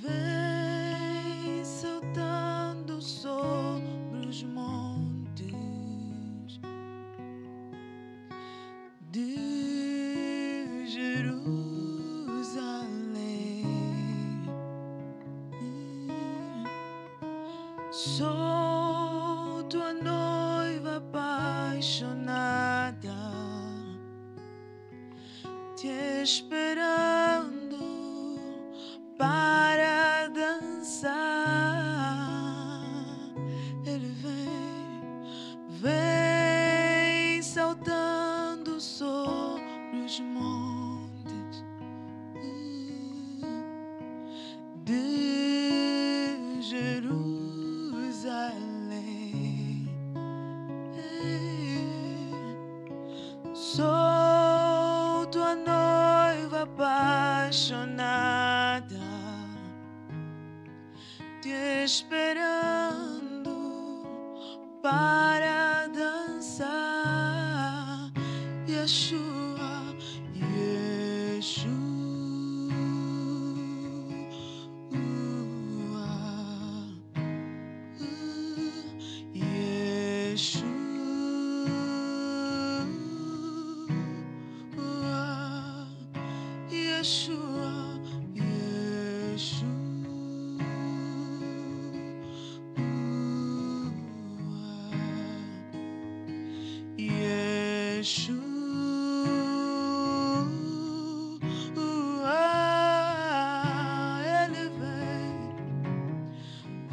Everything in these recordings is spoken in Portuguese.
Vem saltando sobre os montes de Jerusalém. Sou tua noiva apaixonada, te esperando para dançar. Ele vem saltando sobre os montes de Jerusalém. Sou tua noiva apaixonada, te esperando para dançar. Yeshua, Yeshua, Yeshua, Yeshua, Ele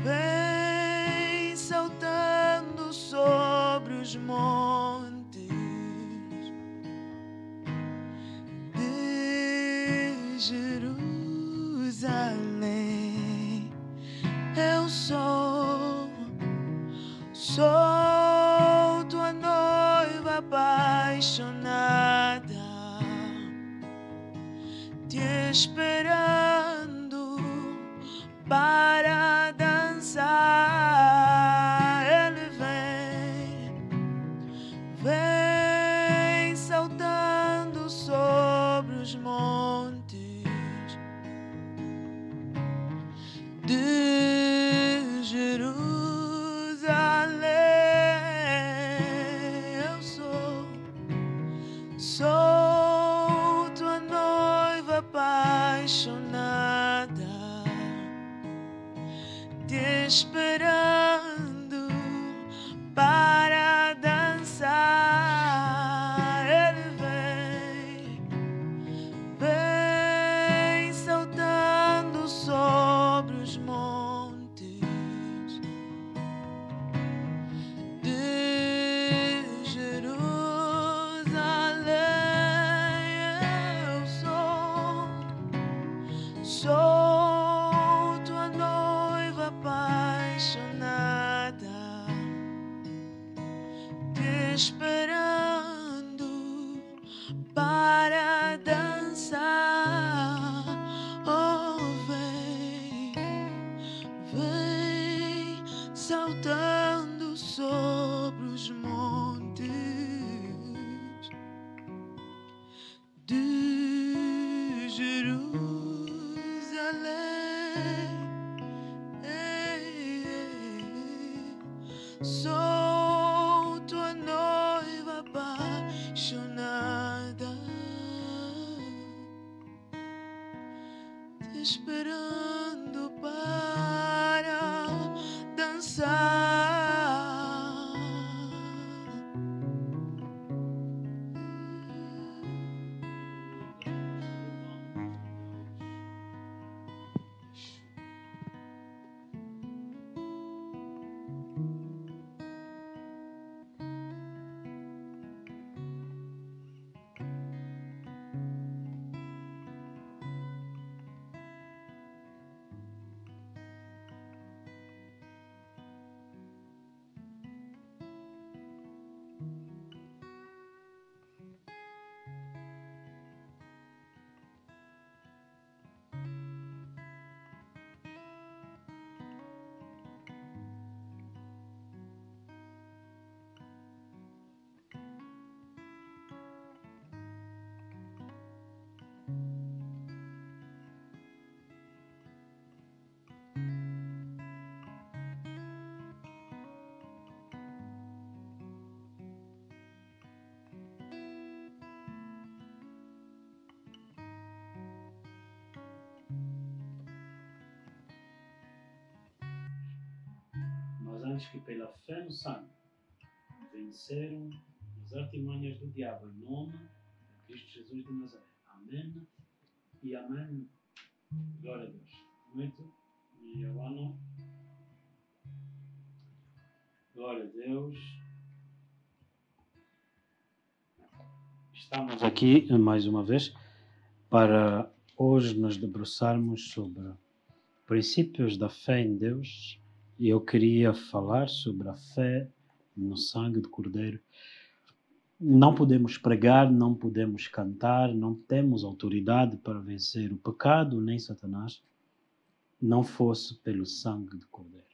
vem saltando sobre os montes de Jerusalém. Eu sou tua noiva apaixonada, te esperando para dançar. Ele vem saltando sobre os montes de Jerusalém. Eu sou tua noiva apaixonada, te esperando para dançar. Ele vem saltando sobre os montes de Jerusalém. Eu sou tua noiva apaixonada, te esperando para dançar. Oh, vem saltando sobre os montes de Jerusalém. Sou tua noiva apaixonada, te esperando para dançar. antes que pela fé no sangue venceram as artimanhas do diabo em nome de Cristo Jesus de Nazaré. Amém e amém. Glória a Deus. Muito. E agora, glória a Deus. Estamos aqui mais uma vez para hoje nos debruçarmos sobre princípios da fé em Deus. E eu queria falar sobre a fé no sangue do Cordeiro. Não podemos pregar, não podemos cantar, não temos autoridade para vencer o pecado nem Satanás, não fosse pelo sangue do Cordeiro.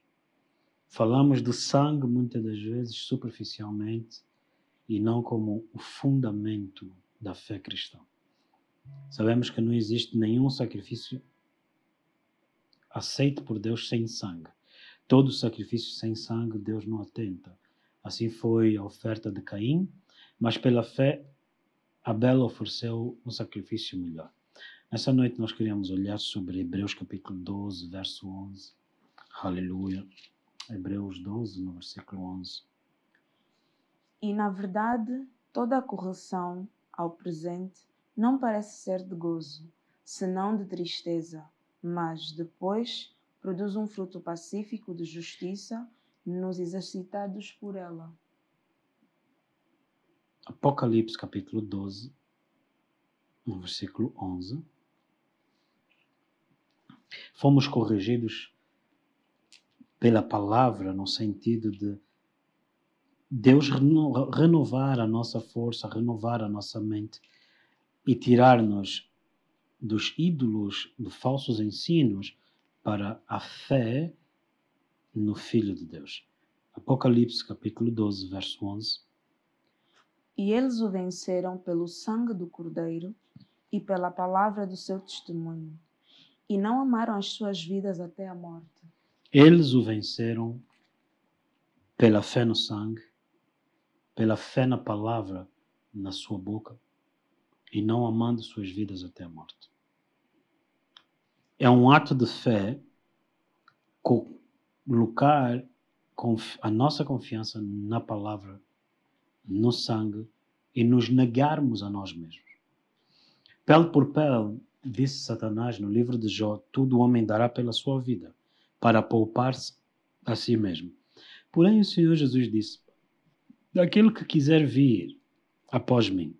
Falamos do sangue muitas das vezes superficialmente e não como o fundamento da fé cristã. Sabemos que não existe nenhum sacrifício aceito por Deus sem sangue. Todo sacrifício sem sangue Deus não atenta. Assim foi a oferta de Caim, mas pela fé Abel ofereceu um sacrifício melhor. Nessa noite nós queríamos olhar sobre Hebreus capítulo 12, verso 11. Aleluia. Hebreus 12, no versículo 11. E, na verdade, toda a correção ao presente não parece ser de gozo, senão de tristeza, mas depois produz um fruto pacífico de justiça nos exercitados por ela. Apocalipse capítulo 12, no versículo 11. Fomos corrigidos pela palavra no sentido de Deus renovar a nossa força, renovar a nossa mente e tirar-nos dos ídolos, de falsos ensinos, para a fé no Filho de Deus. Apocalipse capítulo 12, verso 11. E eles o venceram pelo sangue do Cordeiro e pela palavra do seu testemunho, e não amaram as suas vidas até a morte. Eles o venceram pela fé no sangue, pela fé na palavra na sua boca e não amando suas vidas até a morte. É um ato de fé colocar a nossa confiança na palavra, no sangue e nos negarmos a nós mesmos. Pele por pele, disse Satanás no livro de Jó, todo homem dará pela sua vida, para poupar-se a si mesmo. Porém o Senhor Jesus disse, daquele que quiser vir após mim,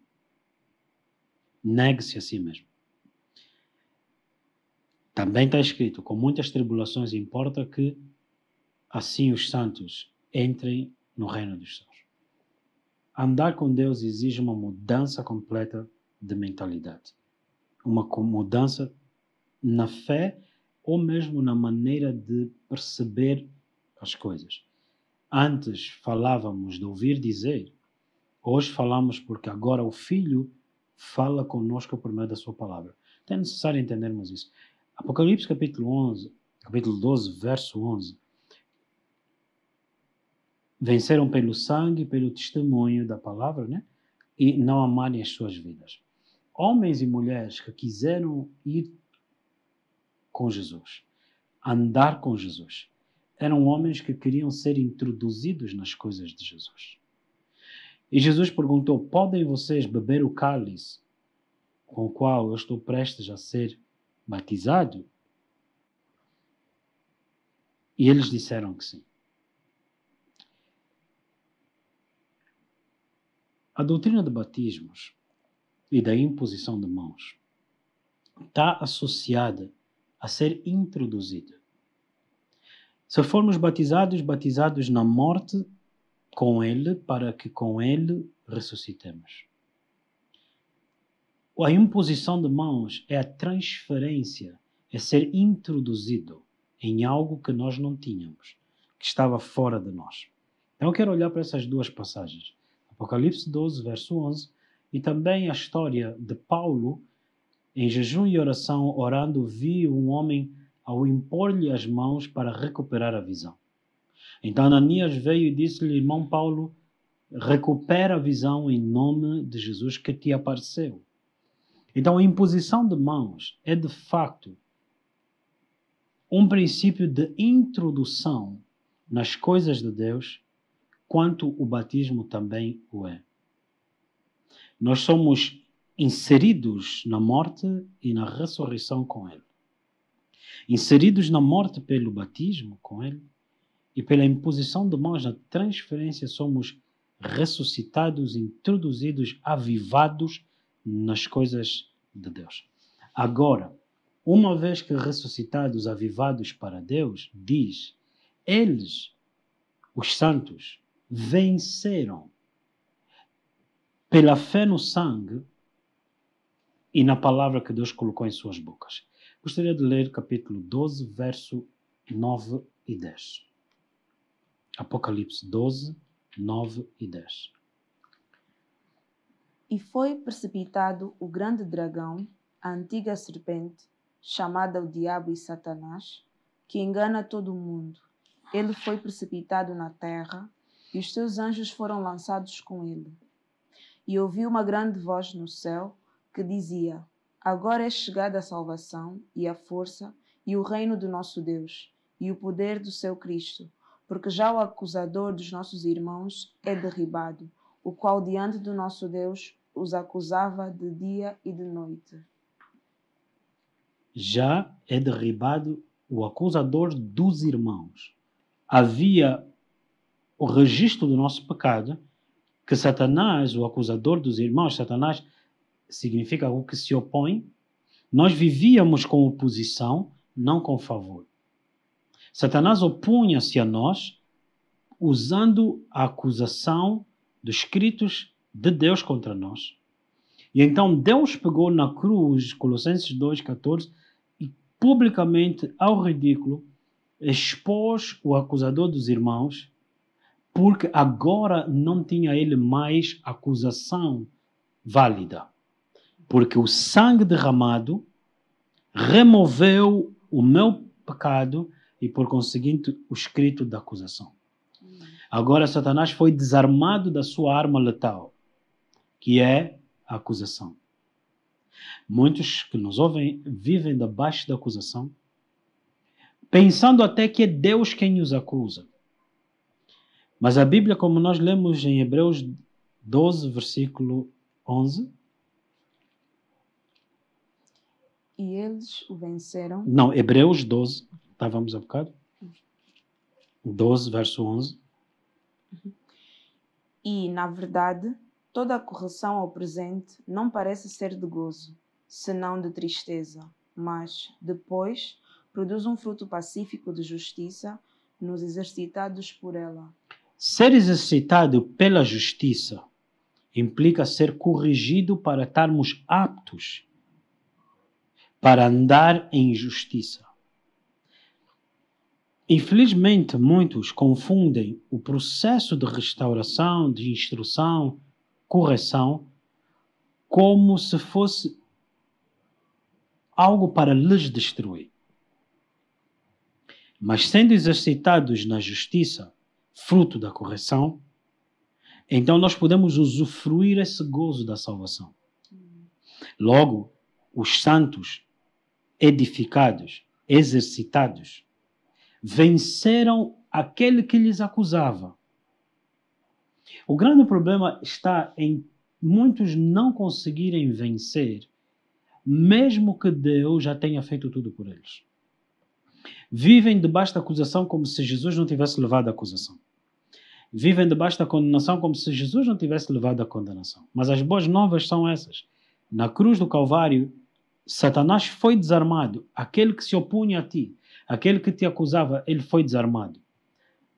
negue-se a si mesmo. Também está escrito, com muitas tribulações importa que assim os santos entrem no reino dos céus. Andar com Deus exige uma mudança completa de mentalidade. Uma mudança na fé ou mesmo na maneira de perceber as coisas. Antes falávamos de ouvir dizer, hoje falamos porque agora o Filho fala conosco por meio da sua palavra. Então é necessário entendermos isso. Apocalipse capítulo 12, verso 11. Venceram pelo sangue, pelo testemunho da palavra, né? E não amarem as suas vidas. Homens e mulheres que quiseram ir com Jesus, andar com Jesus, eram homens que queriam ser introduzidos nas coisas de Jesus. E Jesus perguntou, podem vocês beber o cálice com o qual eu estou prestes a ser batizado? E eles disseram que sim. A doutrina de batismos e da imposição de mãos está associada a ser introduzida. Se formos batizados na morte com Ele, para que com Ele ressuscitemos. A imposição de mãos é a transferência, é ser introduzido em algo que nós não tínhamos, que estava fora de nós. Então eu quero olhar para essas duas passagens. Apocalipse 12, verso 11, e também a história de Paulo, em jejum e oração, orando, viu um homem ao impor-lhe as mãos para recuperar a visão. Então Ananias veio e disse-lhe, irmão Paulo, recupera a visão em nome de Jesus que te apareceu. Então a imposição de mãos é de facto um princípio de introdução nas coisas de Deus, quanto o batismo também o é. Nós somos inseridos na morte e na ressurreição com Ele. Inseridos na morte pelo batismo com Ele e pela imposição de mãos na transferência, somos ressuscitados, introduzidos, avivados nas coisas de Deus. Agora, uma vez que ressuscitados, avivados para Deus, diz, eles, os santos, venceram pela fé no sangue e na palavra que Deus colocou em suas bocas. Gostaria de ler capítulo 12, verso 9 e 10. Apocalipse 12, 9 e 10. E foi precipitado o grande dragão, a antiga serpente, chamada o Diabo e Satanás, que engana todo o mundo. Ele foi precipitado na terra, e os seus anjos foram lançados com ele. E ouvi uma grande voz no céu, que dizia, agora é chegada a salvação, e a força, e o reino do nosso Deus, e o poder do seu Cristo, porque já o acusador dos nossos irmãos é derribado, o qual diante do nosso Deus os acusava de dia e de noite. Já é derribado o acusador dos irmãos. Havia o registro do nosso pecado, que Satanás, o acusador dos irmãos, Satanás significa o que se opõe. Nós vivíamos com oposição, não com favor. Satanás opunha-se a nós, usando a acusação dos escritos de Deus contra nós. E então Deus pegou na cruz, Colossenses 2,14, e publicamente, ao ridículo, expôs o acusador dos irmãos, porque agora não tinha ele mais acusação válida. Porque o sangue derramado removeu o meu pecado e, por conseguinte, o escrito da acusação. Agora Satanás foi desarmado da sua arma letal, que é a acusação. Muitos que nos ouvem vivem debaixo da acusação, pensando até que é Deus quem os acusa. Mas a Bíblia, como nós lemos em Hebreus 12, versículo 11... E eles o venceram. Não, Hebreus 12, estávamos há bocado. 12, verso 11. E, na verdade, toda a correção ao presente não parece ser de gozo, senão de tristeza, mas, depois, produz um fruto pacífico de justiça nos exercitados por ela. Ser exercitado pela justiça implica ser corrigido para estarmos aptos para andar em justiça. Infelizmente, muitos confundem o processo de restauração, de instrução, correção, como se fosse algo para lhes destruir. Mas sendo exercitados na justiça, fruto da correção, então nós podemos usufruir esse gozo da salvação. Logo, os santos edificados, exercitados, venceram aquele que lhes acusava. O grande problema está em muitos não conseguirem vencer, mesmo que Deus já tenha feito tudo por eles. Vivem debaixo da acusação como se Jesus não tivesse levado a acusação. Vivem debaixo da condenação como se Jesus não tivesse levado a condenação. Mas as boas novas são essas. Na cruz do Calvário, Satanás foi desarmado. Aquele que se opunha a ti, aquele que te acusava, ele foi desarmado.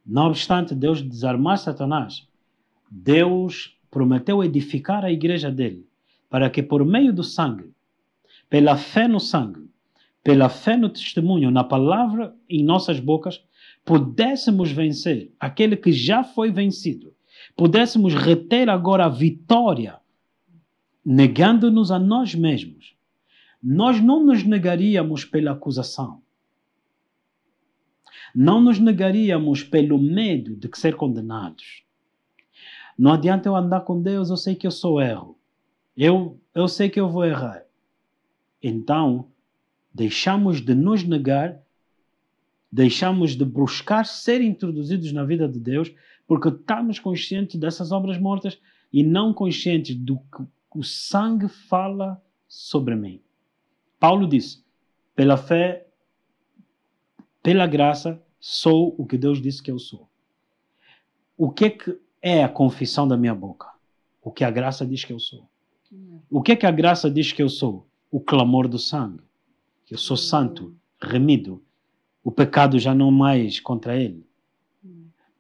Não obstante Deus desarmar Satanás, Deus prometeu edificar a igreja dele, para que por meio do sangue, pela fé no sangue, pela fé no testemunho, na palavra em nossas bocas, pudéssemos vencer aquele que já foi vencido. Pudéssemos reter agora a vitória, negando-nos a nós mesmos. Nós não nos negaríamos pela acusação. Não nos negaríamos pelo medo de ser condenados. Não adianta eu andar com Deus, eu sei que eu sou erro. Eu sei que eu vou errar. Então, deixamos de nos negar deixamos de buscar ser introduzidos na vida de Deus porque estamos conscientes dessas obras mortas e não conscientes do que o sangue fala sobre mim. Paulo disse, pela fé, pela graça, sou o que Deus disse que eu sou. O que é a confissão da minha boca? O que a graça diz que eu sou. O que a graça diz que eu sou? O clamor do sangue. Que eu sou santo, remido. O pecado já não mais contra ele.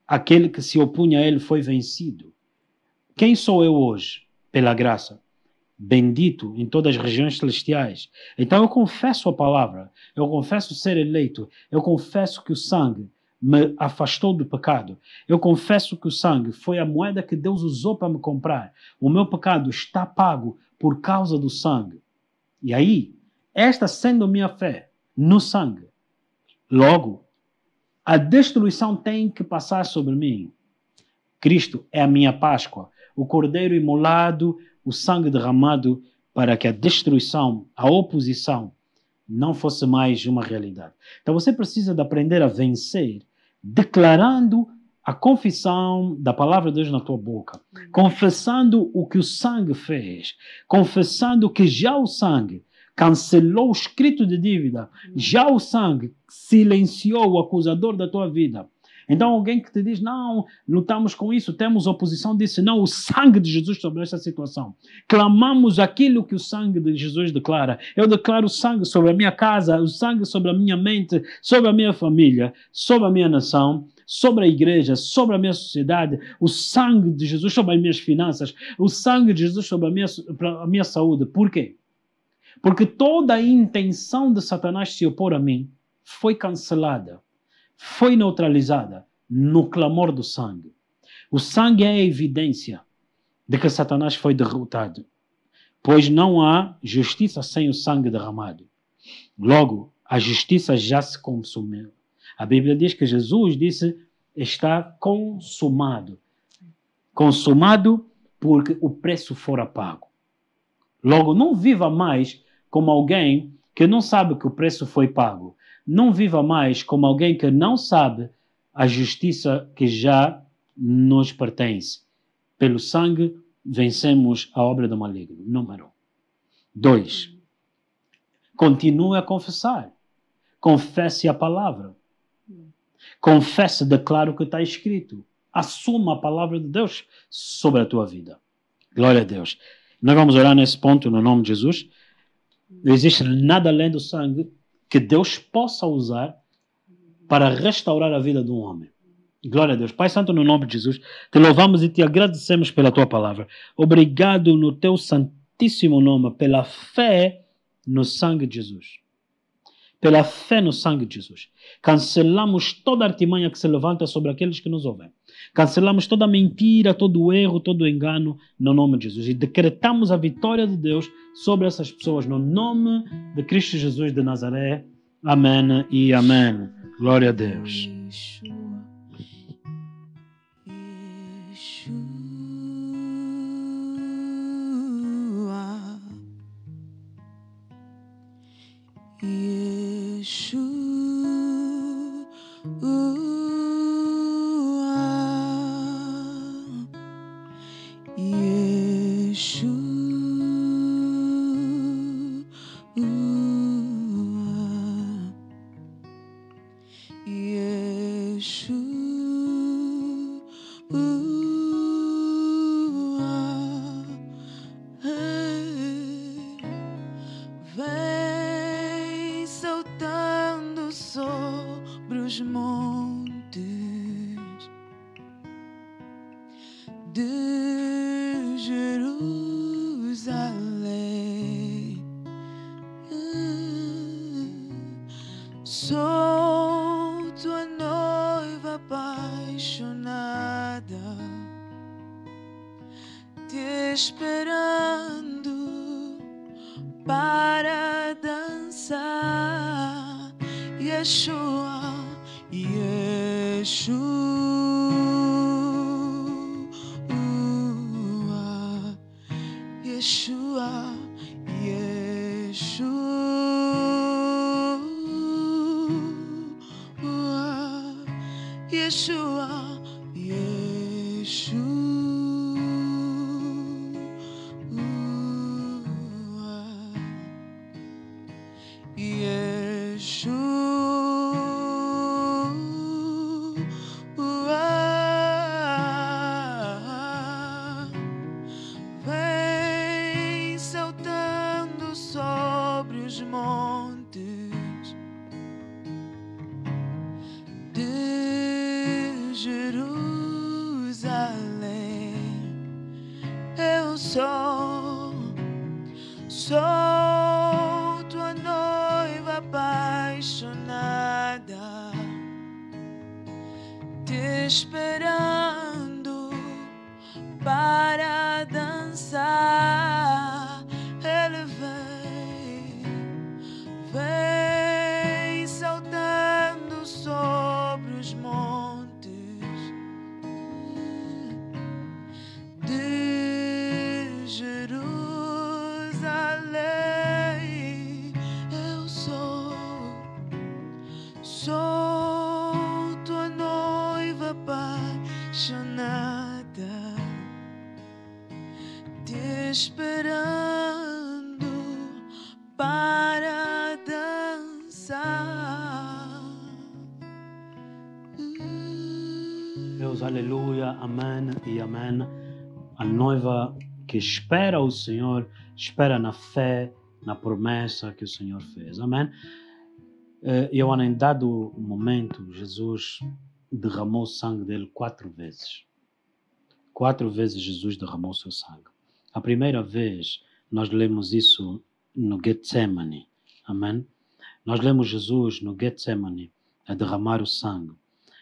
Aquele que se opunha a ele foi vencido. Quem sou eu hoje? Pela graça. Bendito em todas as regiões celestiais. Então eu confesso a palavra. Eu confesso ser eleito. Eu confesso que o sangue me afastou do pecado. Eu confesso que o sangue foi a moeda que Deus usou para me comprar. O meu pecado está pago por causa do sangue. E aí, esta sendo a minha fé no sangue, logo, a destruição tem que passar sobre mim. Cristo é a minha Páscoa, o cordeiro imolado, o sangue derramado para que a destruição, a oposição, não fosse mais uma realidade. Então você precisa de aprender a vencer declarando a confissão da palavra de Deus na tua boca, confessando o que o sangue fez, confessando que já o sangue cancelou o escrito de dívida, já o sangue silenciou o acusador da tua vida. Então alguém que te diz, não, lutamos com isso, temos oposição, disse, não, o sangue de Jesus sobre esta situação. Clamamos aquilo que o sangue de Jesus declara. Eu declaro o sangue sobre a minha casa, o sangue sobre a minha mente, sobre a minha família, sobre a minha nação, sobre a igreja, sobre a minha sociedade, o sangue de Jesus sobre as minhas finanças, o sangue de Jesus sobre a minha saúde. Por quê? Porque toda a intenção de Satanás se opor a mim foi cancelada, foi neutralizada no clamor do sangue. O sangue é a evidência de que Satanás foi derrotado, pois não há justiça sem o sangue derramado. Logo, a justiça já se consumiu. A Bíblia diz que Jesus disse, está consumado. Consumado porque o preço fora pago. Logo, não viva mais como alguém que não sabe que o preço foi pago. Não viva mais como alguém que não sabe a justiça que já nos pertence. Pelo sangue, vencemos a obra do maligno. Número 2. Continue a confessar. Confesse a palavra. Confesse, declare o que está escrito. Assuma a palavra de Deus sobre a tua vida. Glória a Deus. Nós vamos orar nesse ponto no nome de Jesus. Não existe nada além do sangue que Deus possa usar para restaurar a vida de um homem. Glória a Deus. Pai Santo, no nome de Jesus, te louvamos e te agradecemos pela tua palavra. Obrigado no teu santíssimo nome pela fé no sangue de Jesus. Pela fé no sangue de Jesus. Cancelamos toda artimanha que se levanta sobre aqueles que nos ouvem. Cancelamos toda mentira, todo erro, todo engano no nome de Jesus. E decretamos a vitória de Deus sobre essas pessoas no nome de Cristo Jesus de Nazaré. Amém e amém. Glória a Deus. Vem saltando sobre os montes de Jerusalém. Sou tua noiva apaixonada, te esperando para dançar. Yeshua, Yeshua, Yeshua, Yeshua. Sou tua noiva apaixonada, te esperando para dançar. Ele vem saltando sobre os montes de Jerusalém. Eu sou tua noiva apaixonada, te esperando para dançar. Deus, aleluia, amém e amém. A noiva que espera o Senhor, espera na fé, na promessa que o Senhor fez. Amém. E em dado momento, Jesus derramou o sangue dele 4 vezes. 4 vezes Jesus derramou seu sangue. A primeira vez, nós lemos isso no Getsemane. Amém? Nós lemos Jesus no Getsemane a derramar o sangue.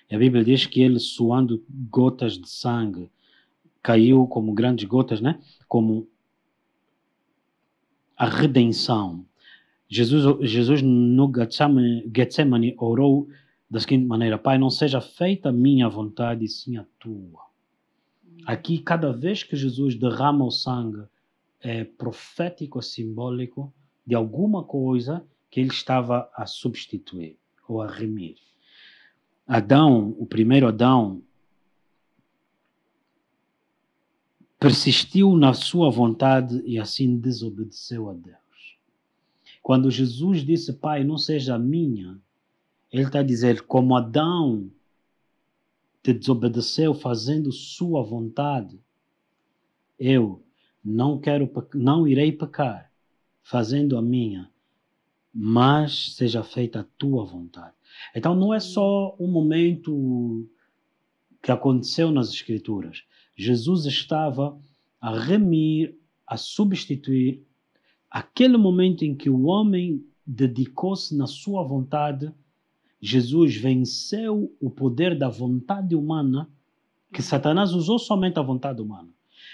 E a Bíblia diz que ele, suando gotas de sangue, caiu como grandes gotas, né? Como a redenção. Jesus no Getsemane orou da seguinte maneira: Pai, não seja feita a minha vontade, e sim a tua. Aqui, cada vez que Jesus derrama o sangue, é profético, simbólico de alguma coisa que ele estava a substituir ou a remir. Adão, o primeiro Adão, persistiu na sua vontade e assim desobedeceu a Deus. Quando Jesus disse, Pai, não seja a minha, ele está a dizer, como Adão te desobedeceu fazendo sua vontade, eu não irei pecar fazendo a minha, mas seja feita a tua vontade. Então não é só um momento que aconteceu nas Escrituras. Jesus estava a remir, a substituir aquele momento em que o homem dedicou-se na sua vontade. Jesus venceu o poder da vontade humana, que Satanás usou somente a vontade humana.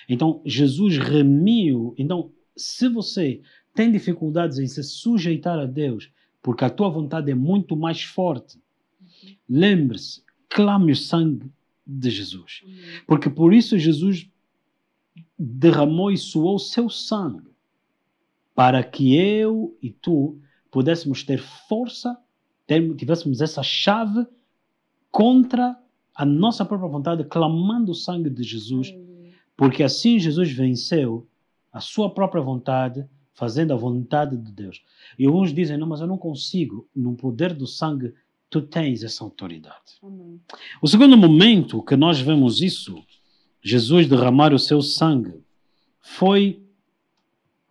Então, Jesus remiu. Então, se você tem dificuldades em se sujeitar a Deus, porque a tua vontade é muito mais forte, lembre-se, clame o sangue de Jesus. Porque por isso Jesus derramou e suou seu sangue, para que eu e tu pudéssemos ter força, tivéssemos essa chave contra a nossa própria vontade, clamando o sangue de Jesus, porque assim Jesus venceu a sua própria vontade, fazendo a vontade de Deus. E alguns dizem, não, mas eu não consigo. No poder do sangue, tu tens essa autoridade. Amém. O segundo momento que nós vemos isso, Jesus derramar o seu sangue, foi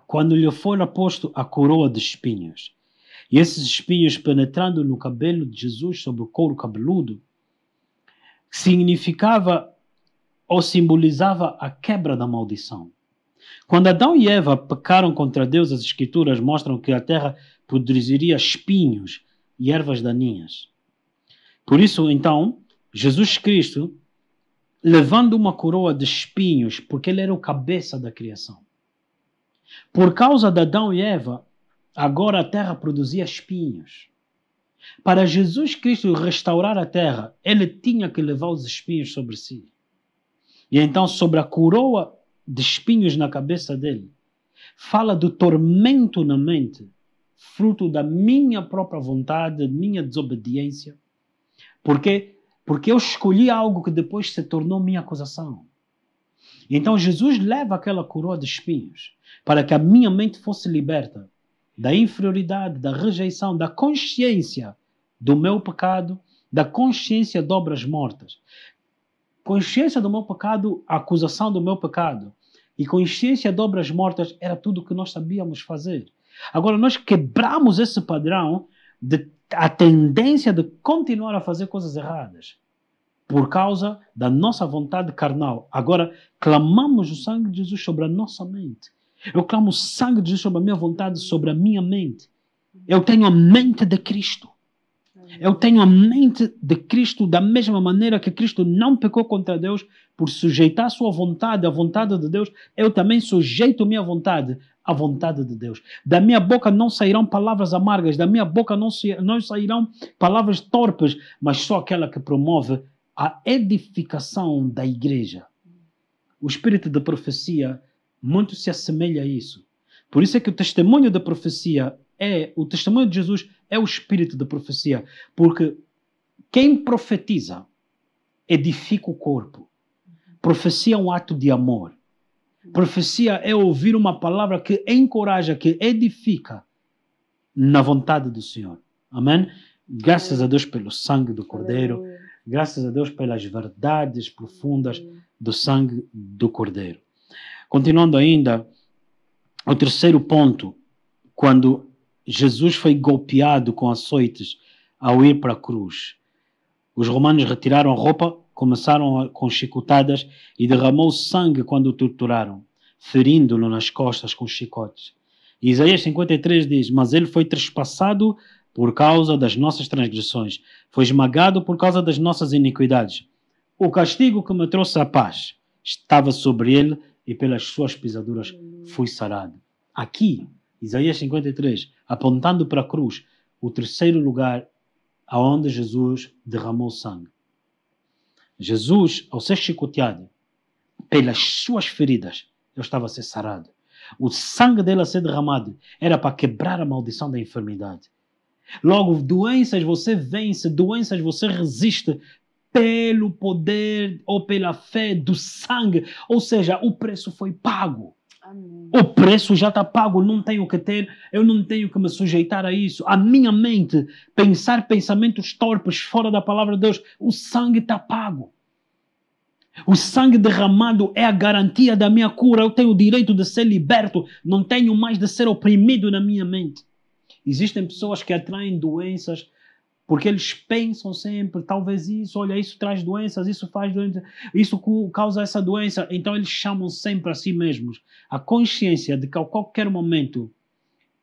quando lhe foi posto a coroa de espinhos. E esses espinhos penetrando no cabelo de Jesus, sobre o couro cabeludo, significava ou simbolizava a quebra da maldição. Quando Adão e Eva pecaram contra Deus, as Escrituras mostram que a terra produziria espinhos e ervas daninhas. Por isso, então, Jesus Cristo, levando uma coroa de espinhos, porque ele era o cabeça da criação. Por causa de Adão e Eva, agora a terra produzia espinhos. Para Jesus Cristo restaurar a terra, ele tinha que levar os espinhos sobre si. E então, sobre a coroa de espinhos na cabeça dele, fala do tormento na mente, fruto da minha própria vontade, minha desobediência. Porque eu escolhi algo que depois se tornou minha acusação. Então Jesus leva aquela coroa de espinhos para que a minha mente fosse liberta da inferioridade, da rejeição, da consciência do meu pecado, da consciência de obras mortas. Consciência do meu pecado, a acusação do meu pecado, e consciência de obras mortas era tudo o que nós sabíamos fazer. Agora nós quebramos esse padrão de a tendência de continuar a fazer coisas erradas. por causa da nossa vontade carnal. Agora, clamamos o sangue de Jesus sobre a nossa mente. Eu clamo o sangue de Jesus sobre a minha vontade, sobre a minha mente. Eu tenho a mente de Cristo. Eu tenho a mente de Cristo da mesma maneira que Cristo não pecou contra Deus por sujeitar a sua vontade à vontade de Deus. Eu também sujeito a minha vontade à vontade de Deus. Da minha boca não sairão palavras amargas, da minha boca não sairão palavras torpes, mas só aquela que promove a edificação da igreja. O espírito da profecia muito se assemelha a isso. Por isso é que o testemunho da profecia o testemunho de Jesus é o espírito da profecia, porque quem profetiza edifica o corpo. Profecia é um ato de amor. Profecia é ouvir uma palavra que encoraja, que edifica na vontade do Senhor. Amém? Graças a Deus pelo sangue do Cordeiro. Graças a Deus pelas verdades profundas do sangue do Cordeiro. Continuando ainda, o terceiro ponto, quando Jesus foi golpeado com açoites ao ir para a cruz. Os romanos retiraram a roupa, começaram com chicotadas e derramou sangue quando o torturaram, ferindo-no nas costas com chicotes. E Isaías 53 diz, mas ele foi trespassado por causa das nossas transgressões, foi esmagado por causa das nossas iniquidades. O castigo que me trouxe a paz estava sobre ele e pelas suas pisaduras fui sarado. Aqui, Isaías 53, apontando para a cruz, o terceiro lugar aonde Jesus derramou sangue. Jesus, ao ser chicoteado, pelas suas feridas, ele estava a ser sarado. O sangue dele a ser derramado era para quebrar a maldição da enfermidade. Logo, doenças você vence, doenças você resiste pelo poder ou pela fé do sangue. Ou seja, o preço foi pago. Amém. O preço já está pago, não tenho que ter, eu não tenho que me sujeitar a isso. A minha mente, pensar pensamentos torpes fora da palavra de Deus, o sangue está pago. O sangue derramado é a garantia da minha cura. Eu tenho o direito de ser liberto, não tenho mais de ser oprimido na minha mente. Existem pessoas que atraem doenças porque eles pensam sempre, talvez isso, olha, isso traz doenças, isso faz doença, isso causa essa doença. Então eles chamam sempre a si mesmos. A consciência de que a qualquer momento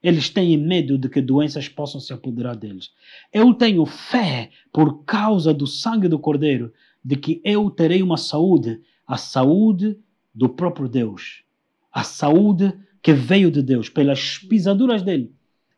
eles têm medo de que doenças possam se apoderar deles. Eu tenho fé por causa do sangue do Cordeiro de que eu terei uma saúde, a saúde do próprio Deus, a saúde que veio de Deus, pelas pisaduras dele.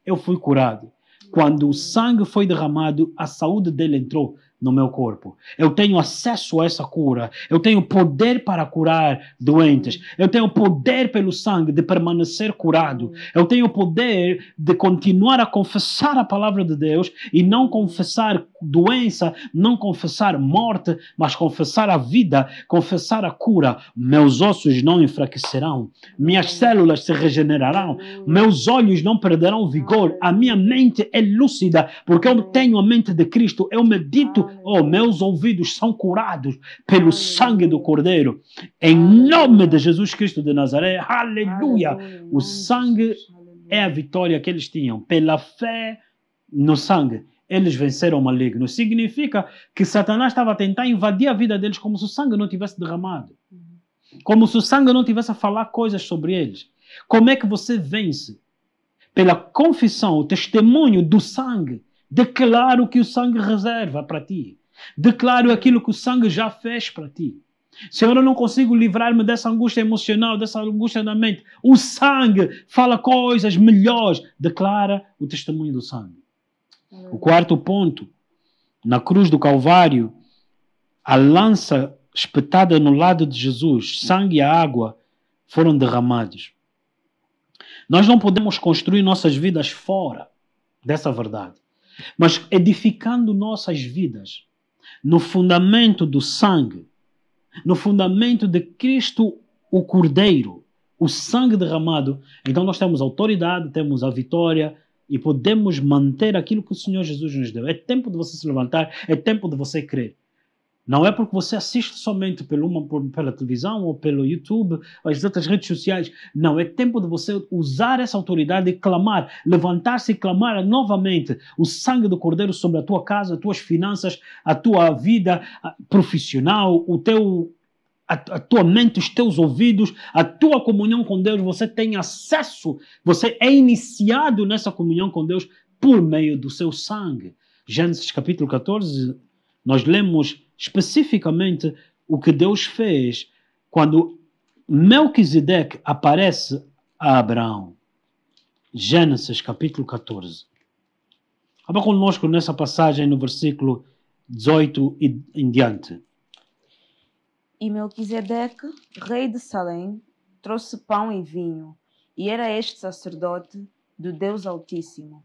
Eu fui curado. Quando o sangue foi derramado, a saúde dele entrou no meu corpo. Eu tenho acesso a essa cura. Eu tenho poder para curar doentes. Eu tenho poder pelo sangue de permanecer curado. Eu tenho poder de continuar a confessar a palavra de Deus e não confessar doença, não confessar morte, mas confessar a vida, confessar a cura. Meus ossos não enfraquecerão. Minhas células se regenerarão. Meus olhos não perderão vigor. A minha mente é lúcida porque eu tenho a mente de Cristo. Eu medito. Oh, meus ouvidos são curados pelo sangue do Cordeiro. Em nome de Jesus Cristo de Nazaré. Aleluia! O sangue é a vitória que eles tinham. Pela fé no sangue, eles venceram o maligno. Significa que Satanás estava a tentar invadir a vida deles como se o sangue não tivesse derramado. Como se o sangue não tivesse a falar coisas sobre eles. Como é que você vence? Pela confissão, o testemunho do sangue. Declaro que o sangue reserva para ti. Declaro aquilo que o sangue já fez para ti. Senhor, eu não consigo livrar-me dessa angústia emocional, dessa angústia da mente. O sangue fala coisas melhores. Declara o testemunho do sangue. O quarto ponto. Na cruz do Calvário, a lança espetada no lado de Jesus, sangue e água foram derramados. Nós não podemos construir nossas vidas fora dessa verdade. Mas edificando nossas vidas no fundamento do sangue, no fundamento de Cristo, o Cordeiro, o sangue derramado, então nós temos autoridade, temos a vitória e podemos manter aquilo que o Senhor Jesus nos deu. É tempo de você se levantar, é tempo de você crer. Não é porque você assiste somente pela televisão ou pelo YouTube ou as outras redes sociais. Não, é tempo de você usar essa autoridade e clamar, levantar-se e clamar novamente o sangue do Cordeiro sobre a tua casa, as tuas finanças, a tua vida profissional, a tua mente, os teus ouvidos, a tua comunhão com Deus. Você tem acesso, você é iniciado nessa comunhão com Deus por meio do seu sangue. Gênesis capítulo 14, nós lemos especificamente o que Deus fez quando Melquisedeque aparece a Abraão. Gênesis capítulo 14. Abra conosco nessa passagem no versículo 18 e em diante. E Melquisedeque, rei de Salém, trouxe pão e vinho, e era este sacerdote do Deus Altíssimo.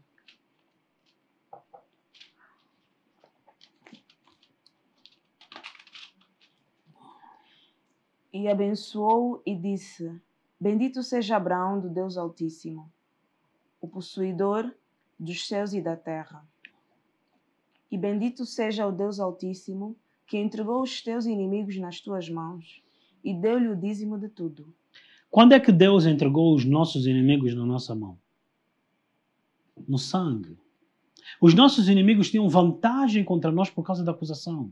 E abençoou e disse: Bendito seja Abraão do Deus Altíssimo, o possuidor dos céus e da terra. E bendito seja o Deus Altíssimo, que entregou os teus inimigos nas tuas mãos e deu-lhe o dízimo de tudo. Quando é que Deus entregou os nossos inimigos na nossa mão? No sangue. Os nossos inimigos tinham vantagem contra nós por causa da acusação.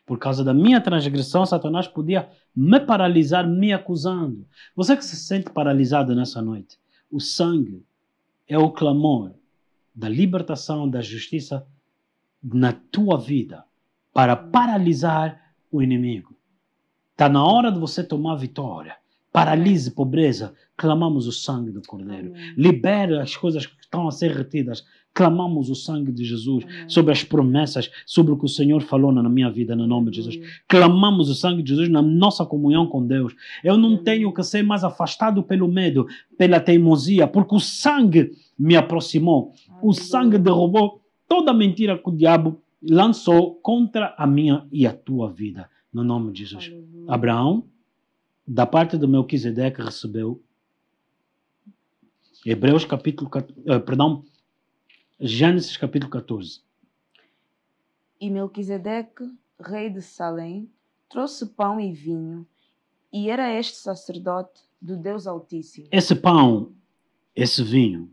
Por causa da minha transgressão, Satanás podia me paralisar me acusando. Você que se sente paralisado nessa noite, o sangue é o clamor da libertação, da justiça na tua vida para paralisar o inimigo. Está na hora de você tomar vitória. Paralise pobreza. Clamamos o sangue do Cordeiro. Amém. Libera as coisas que estão a ser retidas. Clamamos o sangue de Jesus. Amém. Sobre as promessas, sobre o que o Senhor falou na minha vida, no nome de Jesus. Clamamos o sangue de Jesus na nossa comunhão com Deus. Eu não tenho que ser mais afastado pelo medo, pela teimosia, porque o sangue me aproximou. O sangue derrubou toda a mentira que o diabo lançou contra a minha e a tua vida, no nome de Jesus. Aleluia. Abraão, da parte de Melquisedeque, recebeu Gênesis capítulo 14. E Melquisedeque, rei de Salém, trouxe pão e vinho, e era este sacerdote do Deus Altíssimo. Esse pão, esse vinho,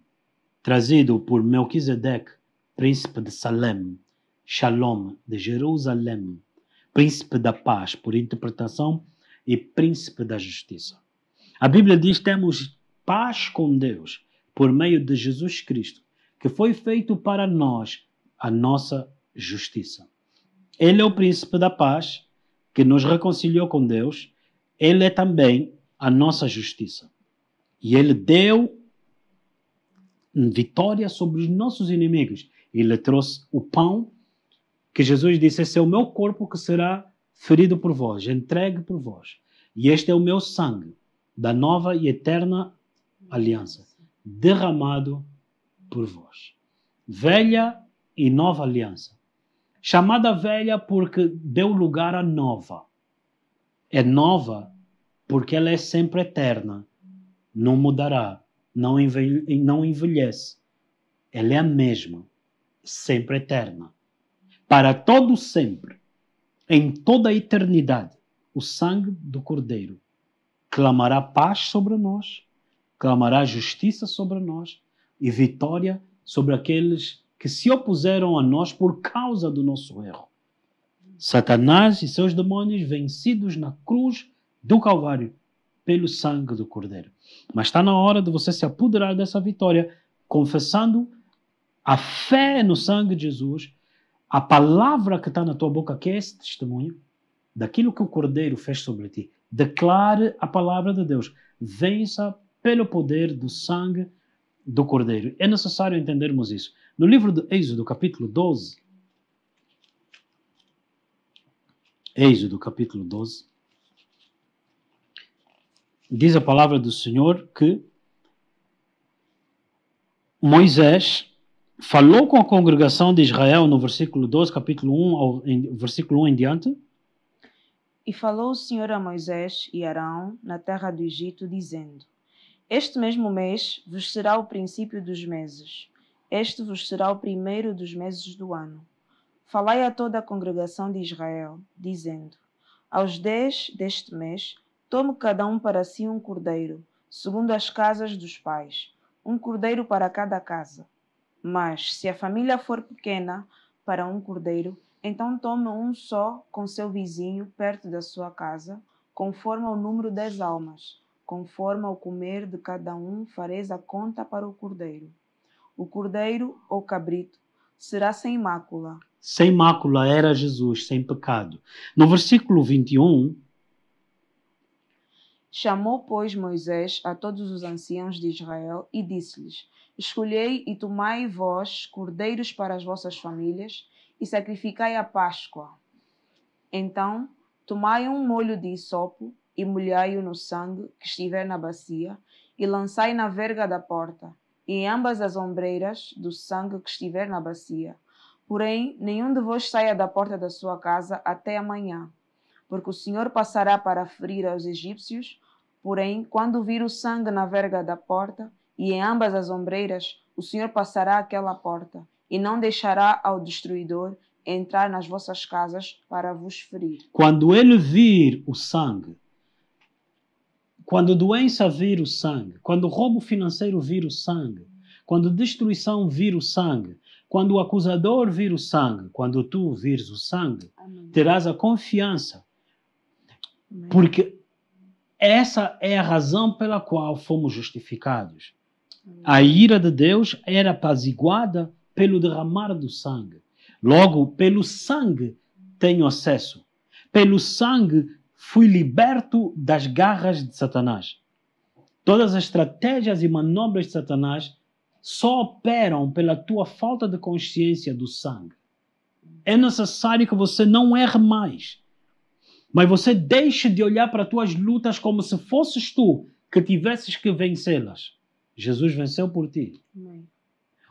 trazido por Melquisedeque, príncipe de Salém, Shalom, de Jerusalém, príncipe da paz, por interpretação, e príncipe da justiça. A Bíblia diz que temos paz com Deus por meio de Jesus Cristo, que foi feito para nós a nossa justiça. Ele é o príncipe da paz, que nos reconciliou com Deus. Ele é também a nossa justiça. E ele deu vitória sobre os nossos inimigos. Ele trouxe o pão, que Jesus disse: esse é o meu corpo que será ferido por vós, entregue por vós. E este é o meu sangue, da nova e eterna aliança, derramado por vós. Velha e nova aliança. Chamada velha porque deu lugar à nova. É nova porque ela é sempre eterna. Não mudará, não envelhece. Ela é a mesma, sempre eterna. Para todo sempre, em toda a eternidade, o sangue do Cordeiro clamará paz sobre nós, clamará justiça sobre nós e vitória sobre aqueles que se opuseram a nós por causa do nosso erro. Satanás e seus demônios vencidos na cruz do Calvário pelo sangue do Cordeiro. Mas está na hora de você se apoderar dessa vitória, confessando a fé no sangue de Jesus, a palavra que está na tua boca, que é esse testemunho, daquilo que o Cordeiro fez sobre ti. Declare a palavra de Deus. Vença pelo poder do sangue do Cordeiro. É necessário entendermos isso. No livro de Êxodo, capítulo 12, Êxodo, capítulo 12, diz a palavra do Senhor que Moisés falou com a congregação de Israel no versículo 12, capítulo 1, versículo 1 em diante. E falou o Senhor a Moisés e Arão na terra do Egito, dizendo: Este mesmo mês vos será o princípio dos meses. Este vos será o primeiro dos meses do ano. falai a toda a congregação de Israel, dizendo: aos 10 deste mês, tome cada um para si um cordeiro, segundo as casas dos pais, um cordeiro para cada casa. Mas, se a família for pequena para um cordeiro, então tome um só com seu vizinho perto da sua casa, conforme ao número das almas. Conforme ao comer de cada um, fareis a conta para o cordeiro. O cordeiro ou cabrito será sem mácula. Sem mácula era Jesus, sem pecado. No versículo 21, Chamou, pois, Moisés a todos os anciãos de Israel e disse-lhes: escolhei e tomai vós cordeiros para as vossas famílias e sacrificai a Páscoa. Então, tomai um molho de hisopo e molhai-o no sangue que estiver na bacia e lançai na verga da porta e em ambas as ombreiras do sangue que estiver na bacia. Porém, nenhum de vós saia da porta da sua casa até amanhã, porque o Senhor passará para ferir aos egípcios. Porém, quando vir o sangue na verga da porta e em ambas as ombreiras, o Senhor passará aquela porta e não deixará ao destruidor entrar nas vossas casas para vos ferir. quando ele vir o sangue, quando doença vir o sangue, quando roubo financeiro vir o sangue, quando destruição vir o sangue, quando o acusador vir o sangue, quando tu vires o sangue, Amém. terás a confiança, Amém. porque essa é a razão pela qual fomos justificados. A ira de Deus era apaziguada pelo derramar do sangue. Logo, pelo sangue tenho acesso. Pelo sangue fui liberto das garras de Satanás. Todas as estratégias e manobras de Satanás só operam pela tua falta de consciência do sangue. É necessário que você não erre mais, mas você deixe de olhar para as tuas lutas como se fosses tu que tivesses que vencê-las. Jesus venceu por ti. Amém.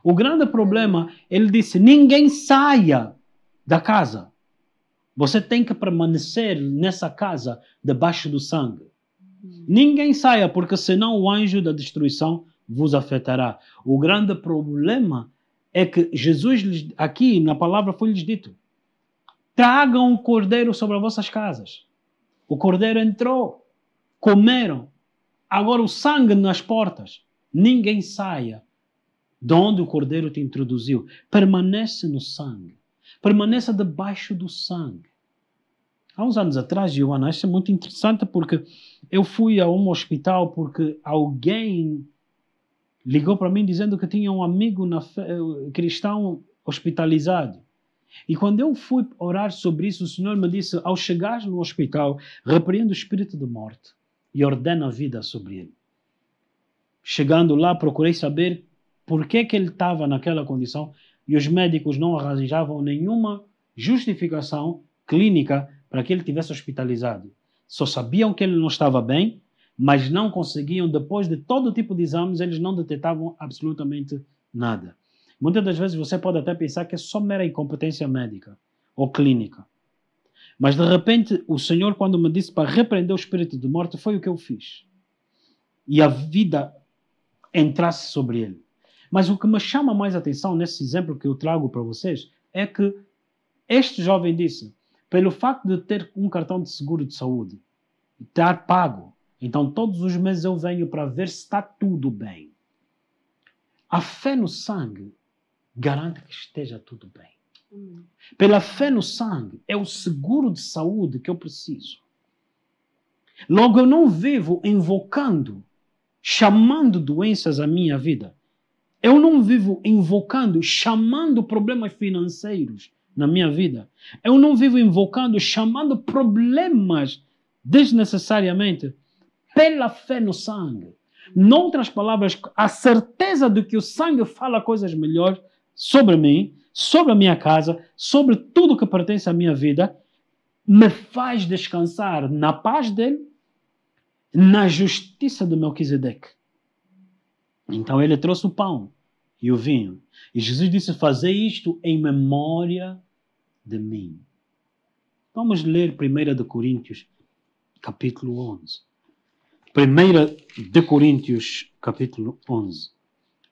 O grande problema, ele disse, ninguém saia da casa. Você tem que permanecer nessa casa debaixo do sangue. Ninguém saia, porque senão o anjo da destruição vos afetará. O grande problema é que Jesus, aqui na palavra foi-lhes dito, tragam o cordeiro sobre as vossas casas. O cordeiro entrou, comeram. Agora o sangue nas portas. Ninguém saia de onde o cordeiro te introduziu. Permanece no sangue. Permaneça debaixo do sangue. Há uns anos atrás, Joana, isso é muito interessante porque eu fui a um hospital porque alguém ligou para mim dizendo que tinha um amigo cristão hospitalizado. E quando eu fui orar sobre isso, o Senhor me disse, ao chegar no hospital, repreenda o espírito de morte e ordena a vida sobre ele. Chegando lá, procurei saber por que ele estava naquela condição e os médicos não arranjavam nenhuma justificação clínica para que ele tivesse hospitalizado. Só sabiam que ele não estava bem, mas não conseguiam, depois de todo tipo de exames, eles não detectavam absolutamente nada. Muitas das vezes você pode até pensar que é só mera incompetência médica ou clínica. Mas de repente o Senhor, quando me disse para repreender o espírito de morte, foi o que eu fiz. E a vida entrasse sobre ele. Mas o que me chama mais atenção nesse exemplo que eu trago para vocês é que este jovem disse, pelo facto de ter um cartão de seguro de saúde, estar pago, então todos os meses eu venho para ver se está tudo bem. A fé no sangue garante que esteja tudo bem. Pela fé no sangue é o seguro de saúde que eu preciso. Logo eu não vivo invocando, chamando doenças à minha vida. Eu não vivo invocando, chamando problemas financeiros na minha vida. Eu não vivo invocando, chamando problemas desnecessariamente pela fé no sangue. Noutras palavras, a certeza de que o sangue fala coisas melhores sobre mim, sobre a minha casa, sobre tudo que pertence à minha vida, me faz descansar na paz dele, na justiça de Melquisedeque. Então ele trouxe o pão e o vinho. E Jesus disse, fazei isto em memória de mim. Vamos ler 1 de Coríntios, capítulo 11. 1 de Coríntios, capítulo 11.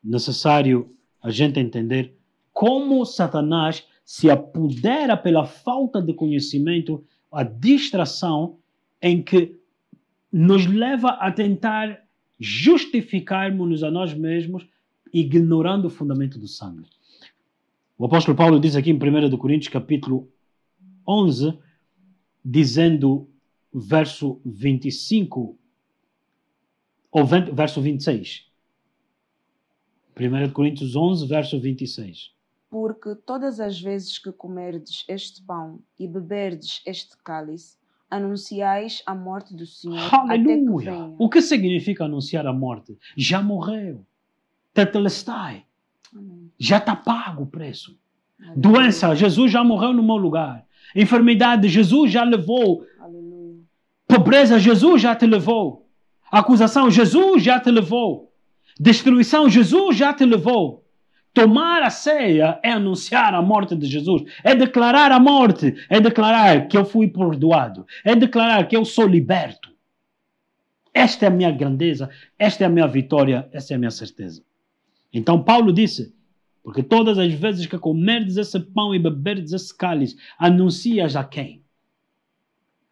Necessário a gente entender como Satanás se apodera pela falta de conhecimento, a distração em que nos leva a tentar justificarmos-nos a nós mesmos, ignorando o fundamento do sangue. O apóstolo Paulo diz aqui em 1 Coríntios capítulo 11, dizendo verso 25 ou verso 26. 1 Coríntios 11, verso 26. Porque todas as vezes que comerdes este pão e beberdes este cálice, anunciais a morte do Senhor até que Aleluia! venha. O que significa anunciar a morte? Já morreu. Tetelestai. Amém. Já está pago o preço. Aleluia. Doença, Jesus já morreu no meu lugar. Enfermidade, Jesus já levou. Aleluia. Pobreza, Jesus já te levou. Acusação, Jesus já te levou. Destruição, Jesus já te levou. Tomar a ceia é anunciar a morte de Jesus. É declarar a morte. É declarar que eu fui perdoado. É declarar que eu sou liberto. Esta é a minha grandeza. Esta é a minha vitória. Esta é a minha certeza. Então Paulo disse, porque todas as vezes que comerdes esse pão e beberdes esse cálice, anuncias a quem?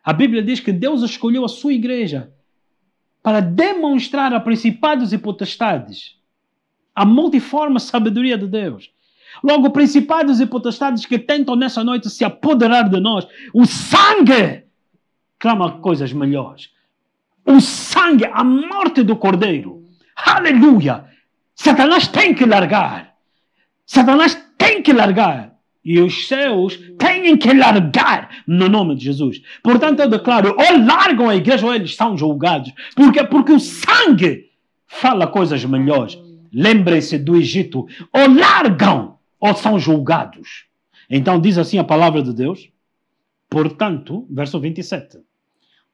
A Bíblia diz que Deus escolheu a sua igreja para demonstrar a principados e potestades a multiforme sabedoria de Deus. Logo, principados e potestades que tentam nessa noite se apoderar de nós, o sangue clama coisas melhores. O sangue, a morte do Cordeiro. Aleluia! Satanás tem que largar. Satanás tem que largar. E os seus têm que largar no nome de Jesus. Portanto, eu declaro, ou largam a igreja ou eles são julgados. Por quê? Porque o sangue fala coisas melhores. Lembrem-se do Egito. Ou largam ou são julgados. Então diz assim a palavra de Deus. Portanto, verso 27.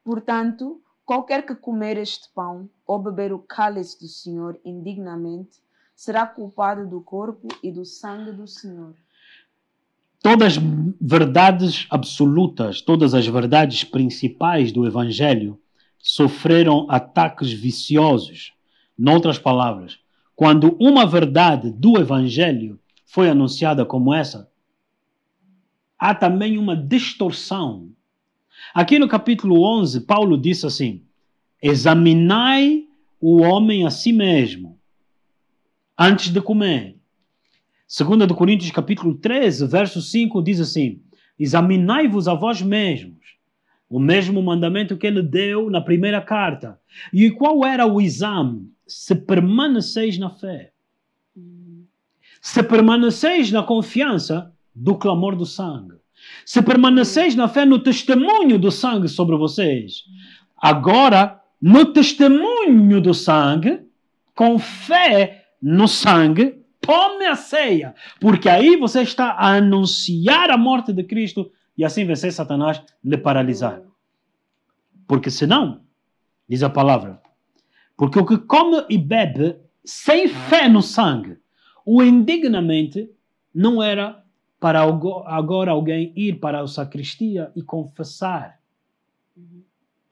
Portanto, qualquer que comer este pão ou beber o cálice do Senhor indignamente, será culpado do corpo e do sangue do Senhor. Todas as verdades absolutas, todas as verdades principais do Evangelho sofreram ataques viciosos. Noutras palavras, quando uma verdade do Evangelho foi anunciada como essa, há também uma distorção. Aqui no capítulo 11, Paulo disse assim, examinai o homem a si mesmo, antes de comer. 2 Coríntios capítulo 13, verso 5 diz assim, examinai-vos a vós mesmos. O mesmo mandamento que ele deu na primeira carta. E qual era o exame? Se permaneceis na fé. Se permaneceis na confiança do clamor do sangue. Se permaneceis na fé no testemunho do sangue sobre vocês. Agora, no testemunho do sangue, com fé no sangue, tome a ceia. Porque aí você está a anunciar a morte de Cristo e assim vencer Satanás, lhe paralisar. Porque senão, diz a palavra, porque o que come e bebe sem fé no sangue, o indignamente, não era para agora alguém ir para a sacristia e confessar.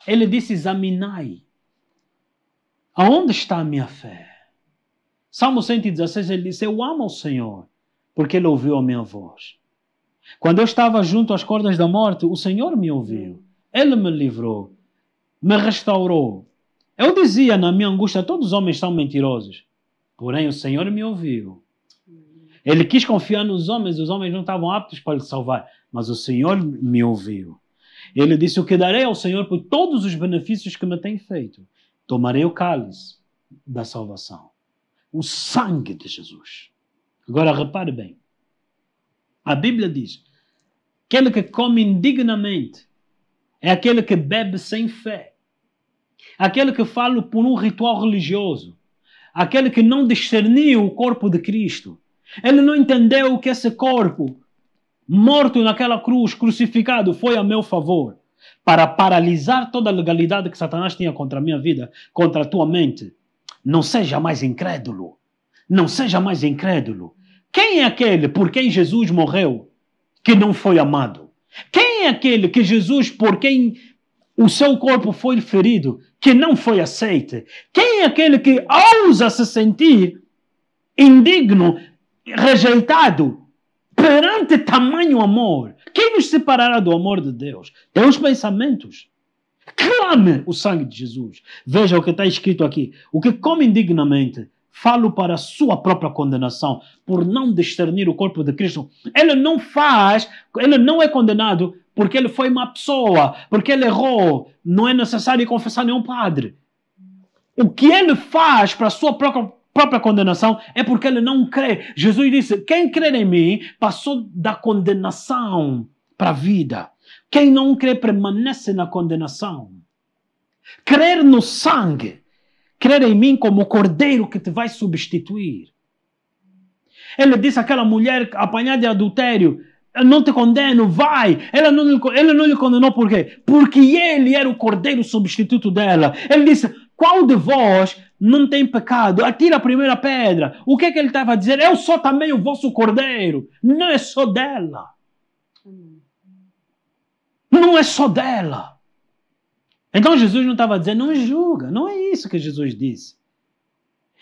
Ele disse, examinai. Aonde está a minha fé? Salmo 116, ele disse, eu amo o Senhor, porque ele ouviu a minha voz. Quando eu estava junto às cordas da morte, o Senhor me ouviu. Ele me livrou, me restaurou. Eu dizia na minha angústia, todos os homens são mentirosos. Porém, o Senhor me ouviu. Ele quis confiar nos homens, os homens não estavam aptos para lhe salvar. Mas o Senhor me ouviu. Ele disse, o que darei ao Senhor por todos os benefícios que me tem feito. Tomarei o cálice da salvação. O sangue de Jesus. Agora repare bem. A Bíblia diz, aquele que come indignamente é aquele que bebe sem fé. Aquele que fala por um ritual religioso. Aquele que não discerniu o corpo de Cristo. Ele não entendeu que esse corpo, morto naquela cruz, crucificado, foi a meu favor. Para paralisar toda a legalidade que Satanás tinha contra a minha vida, contra a tua mente. Não seja mais incrédulo. Não seja mais incrédulo. Quem é aquele por quem Jesus morreu que não foi amado? Quem é aquele que Jesus, por quem o seu corpo foi ferido, que não foi aceite? Quem é aquele que ousa se sentir indigno, rejeitado, Perante tamanho amor, quem nos separará do amor de Deus? Teus pensamentos. Clame o sangue de Jesus. Veja o que está escrito aqui. O que come indignamente, falo para a sua própria condenação, por não discernir o corpo de Cristo. Ele não é condenado porque ele foi uma pessoa, porque ele errou. Não é necessário confessar nenhum padre. O que ele faz para a sua própria condenação é porque ele não crê. Jesus disse, quem crer em mim passou da condenação para a vida. Quem não crê permanece na condenação. Crer no sangue, crer em mim como o cordeiro que te vai substituir. Ele disse àquela mulher apanhada de adultério, eu não te condeno, vai. Ele não lhe condenou por quê? Porque ele era o cordeiro substituto dela. Ele disse, qual de vós não tem pecado? Atira a primeira pedra. O que é que ele estava a dizer? Eu sou também o vosso cordeiro. Não é só dela. Não é só dela. Então Jesus não estava a dizer, não julga. Não é isso que Jesus disse.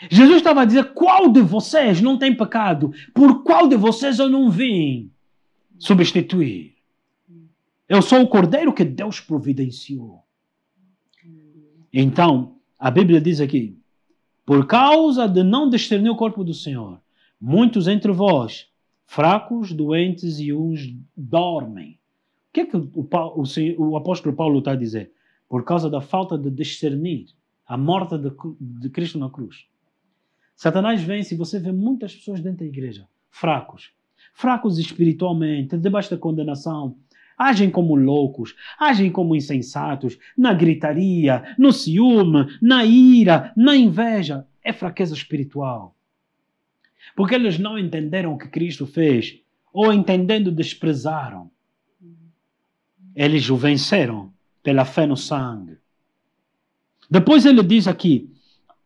Jesus estava a dizer, qual de vocês não tem pecado? Por qual de vocês eu não vim substituir? Eu sou o cordeiro que Deus providenciou. Então, a Bíblia diz aqui, por causa de não discernir o corpo do Senhor, muitos entre vós, fracos, doentes e uns dormem. O que é que o apóstolo Paulo está a dizer? Por causa da falta de discernir a morte de Cristo na cruz. Satanás vence e você vê muitas pessoas dentro da igreja, fracos espiritualmente, debaixo da condenação, agem como loucos, agem como insensatos, na gritaria, no ciúme, na ira, na inveja. É fraqueza espiritual. Porque eles não entenderam o que Cristo fez, ou entendendo desprezaram. Eles o venceram pela fé no sangue. Depois ele diz aqui,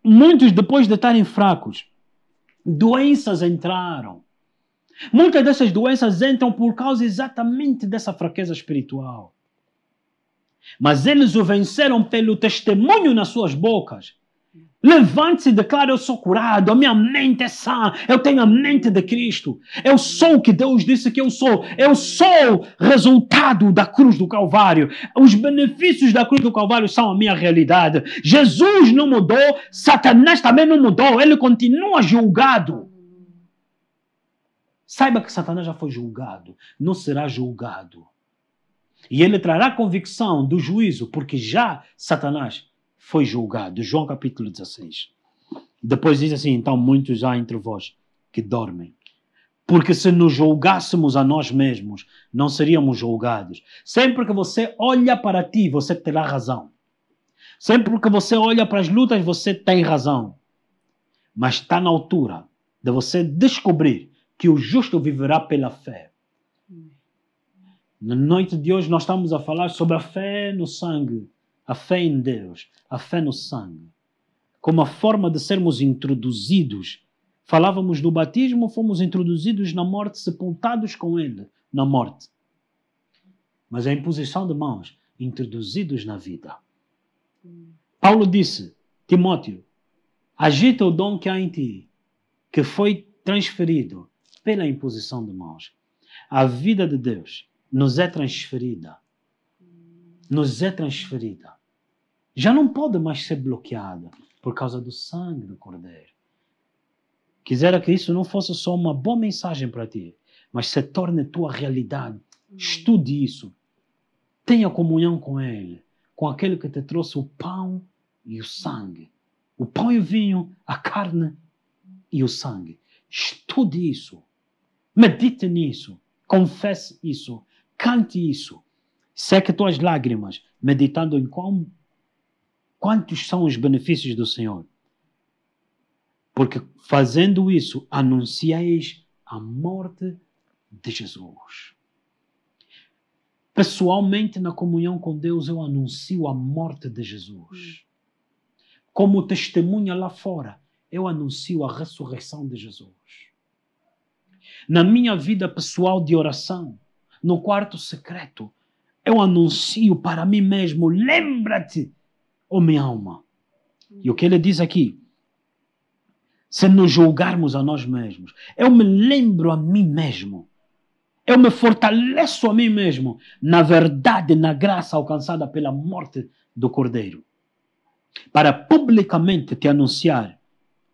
muitos depois de estarem fracos, doenças entraram. Muitas dessas doenças entram por causa exatamente dessa fraqueza espiritual. Mas eles o venceram pelo testemunho nas suas bocas. Levante-se e declare, eu sou curado, a minha mente é sã, eu tenho a mente de Cristo. Eu sou o que Deus disse que eu sou. Eu sou resultado da cruz do Calvário. Os benefícios da cruz do Calvário são a minha realidade. Jesus não mudou, Satanás também não mudou, ele continua julgado. Saiba que Satanás já foi julgado, não será julgado. E ele trará convicção do juízo, porque já Satanás foi julgado. João capítulo 16. Depois diz assim, então muitos há entre vós que dormem. Porque se nos julgássemos a nós mesmos, não seríamos julgados. Sempre que você olha para ti, você terá razão. Sempre que você olha para as lutas, você tem razão. Mas está na altura de você descobrir que o justo viverá pela fé. Na noite de hoje nós estamos a falar sobre a fé no sangue. A fé em Deus, a fé no sangue, como a forma de sermos introduzidos. Falávamos do batismo, fomos introduzidos na morte, sepultados com Ele na morte. Mas a imposição de mãos, introduzidos na vida. Paulo disse, Timóteo, agita o dom que há em ti, que foi transferido pela imposição de mãos. A vida de Deus nos é transferida. Nos é transferida. Já não pode mais ser bloqueada por causa do sangue do Cordeiro. Quisera que isso não fosse só uma boa mensagem para ti, mas se torne tua realidade. Estude isso. Tenha comunhão com Ele, com aquele que te trouxe o pão e o sangue. O pão e o vinho, a carne e o sangue. Estude isso. Medite nisso. Confesse isso. Cante isso. Seque tuas lágrimas, meditando em quantos são os benefícios do Senhor. Porque fazendo isso, anunciais a morte de Jesus. Pessoalmente, na comunhão com Deus, eu anuncio a morte de Jesus. Como testemunha lá fora, eu anuncio a ressurreição de Jesus. Na minha vida pessoal de oração, no quarto secreto, eu anuncio para mim mesmo, lembra-te, ó minha alma. E o que ele diz aqui, se nos julgarmos a nós mesmos, eu me lembro a mim mesmo, Eu me fortaleço a mim mesmo na verdade, na graça alcançada pela morte do Cordeiro, para publicamente te anunciar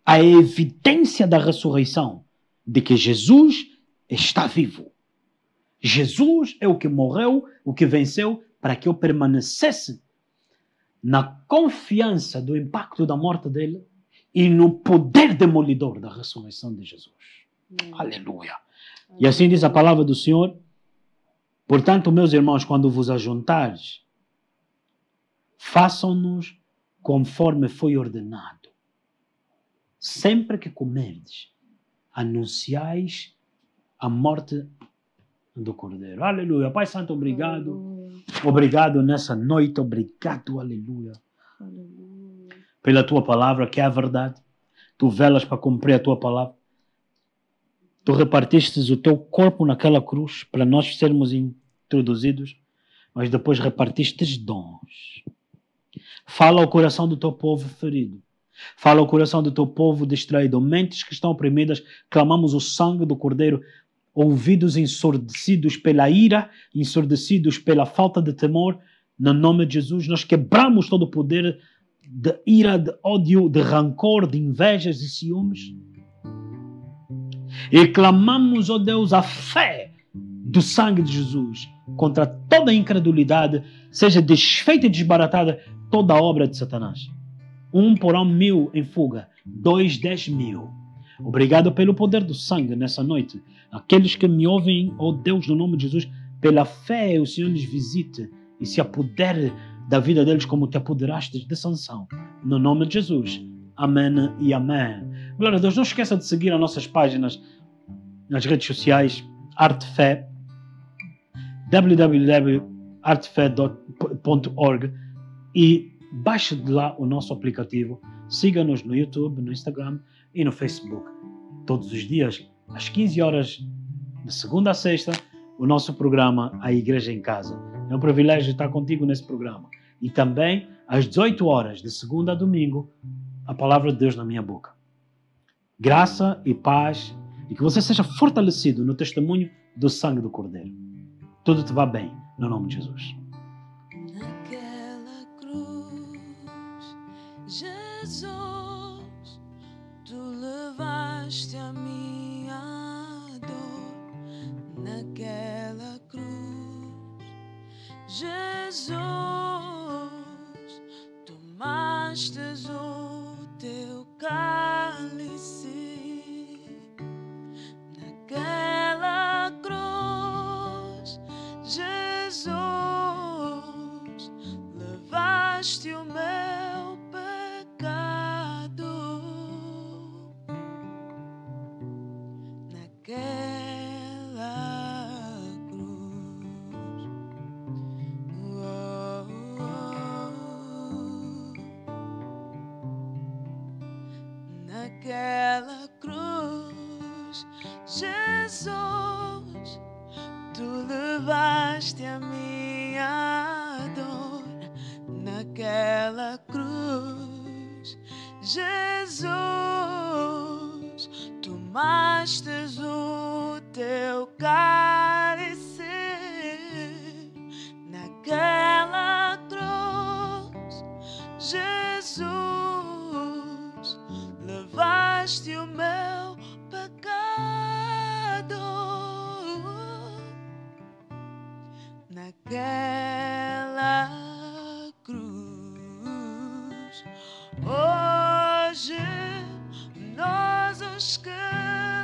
a evidência da ressurreição, de que Jesus está vivo. Jesus é o que morreu, o que venceu, para que eu permanecesse na confiança do impacto da morte dele e no poder demolidor da ressurreição de Jesus. Aleluia. E assim diz a palavra do Senhor. Portanto, meus irmãos, quando vos ajuntares, façam-nos conforme foi ordenado. Sempre que comerdes, anunciais a morte do Cordeiro. Aleluia. Pai Santo, obrigado. Aleluia. Obrigado nessa noite. Obrigado, aleluia. Aleluia. Pela tua palavra, que é a verdade. Tu velas para cumprir a tua palavra. Tu repartistes o teu corpo naquela cruz para nós sermos introduzidos, mas depois repartistes dons. Fala ao coração do teu povo ferido. Fala ao coração do teu povo distraído. Mentes que estão oprimidas, clamamos o sangue do Cordeiro. Ouvidos ensurdecidos pela ira, ensurdecidos pela falta de temor, no nome de Jesus, nós quebramos todo o poder de ira, de ódio, de rancor, de invejas e ciúmes. E clamamos, ó Deus, a fé do sangue de Jesus contra toda incredulidade, seja desfeita e desbaratada toda a obra de Satanás. 1 porão 1000 em fuga, 2, 10.000. Obrigado pelo poder do sangue nessa noite. Aqueles que me ouvem, ó Deus, no nome de Jesus, pela fé o Senhor lhes visite e se apodere da vida deles como te apoderaste de Sansão. No nome de Jesus. Amém e amém. Glória a Deus. Não esqueça de seguir as nossas páginas nas redes sociais, Artefé, www.artefé.org, e baixe de lá o nosso aplicativo. Siga-nos no YouTube, no Instagram e no Facebook. Todos os dias, às 15 horas, de segunda a sexta, o nosso programa A Igreja em Casa. É um privilégio estar contigo nesse programa. E também, às 18 horas, de segunda a domingo, a palavra de Deus na minha boca. Graça e paz, e que você seja fortalecido no testemunho do sangue do Cordeiro. Tudo te vá bem, no nome de Jesus. Naquela cruz, Jesus, tu levaste a minha dor. Naquela cruz, Jesus, tomastes o teu cálice. Naquela cruz, Jesus, levaste o meu pecado. Naquela cruz, oh, naquela cruz, Jesus, tu levaste a minha dor. Naquela cruz, Jesus, tomastes o teu cálice. Naquela cruz, Jesus, levaste o meu pecado. Naquela cruz, hoje nós os que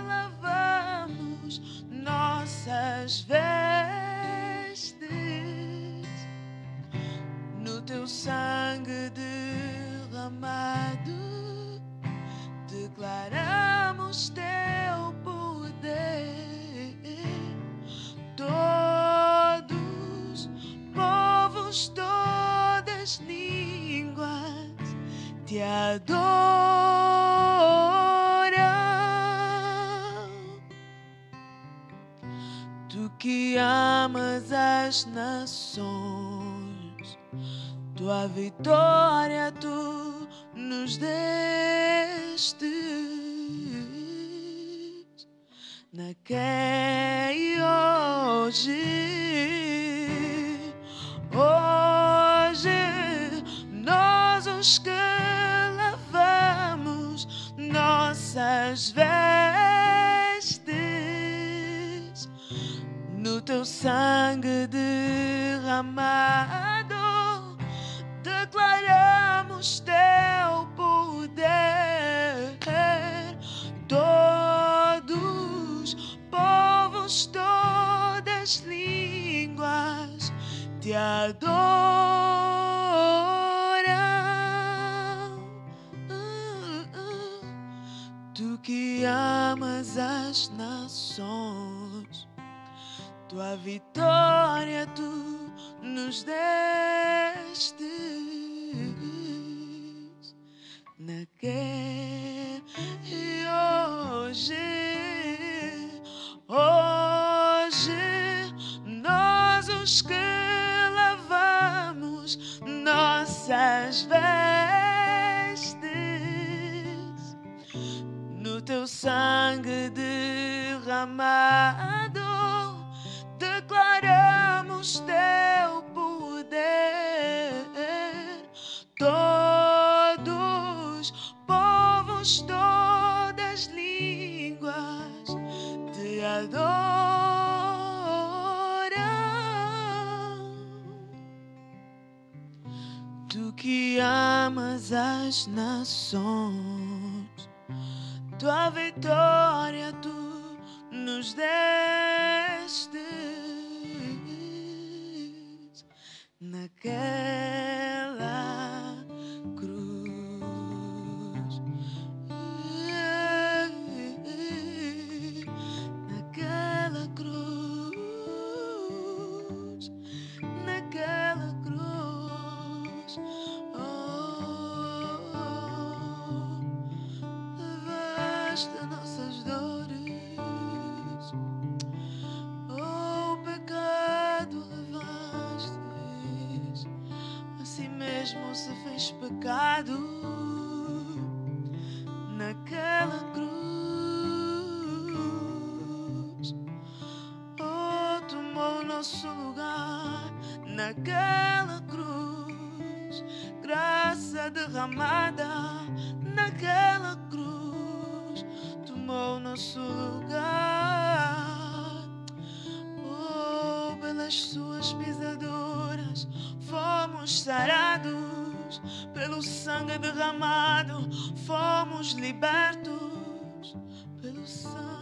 lavamos nossas vestes no teu sangue derramado, declaramos teu poder. Todos, povos, todas línguas te adoram. Tu que amas as nações, tua vitória tu nos deste. Naquele nós os que lavamos nossas vestes no teu sangue derramado, declaramos teu poder. Todos, povos, todas línguas te adoram. Tu que amas as nações, tua vitória tu nos destes naquele e hoje nós os que lavamos nossas vestes no teu sangue derramado, declaramos teu poder. Todos, povos, todas línguas te adoram. Tu que amas as nações, tua vitória tu nos destes naquela cruz, naquela cruz, naquela cruz. Levaste nossas dores, o pecado levastes, assim mesmo se fez pecado naquela cruz. Oh, tomou nosso lugar naquela cruz, graça derramada naquela cruz, tomou nosso lugar. Oh, pelas suas pisaduras fomos sarados, pelo sangue derramado fomos libertos, pelo sangue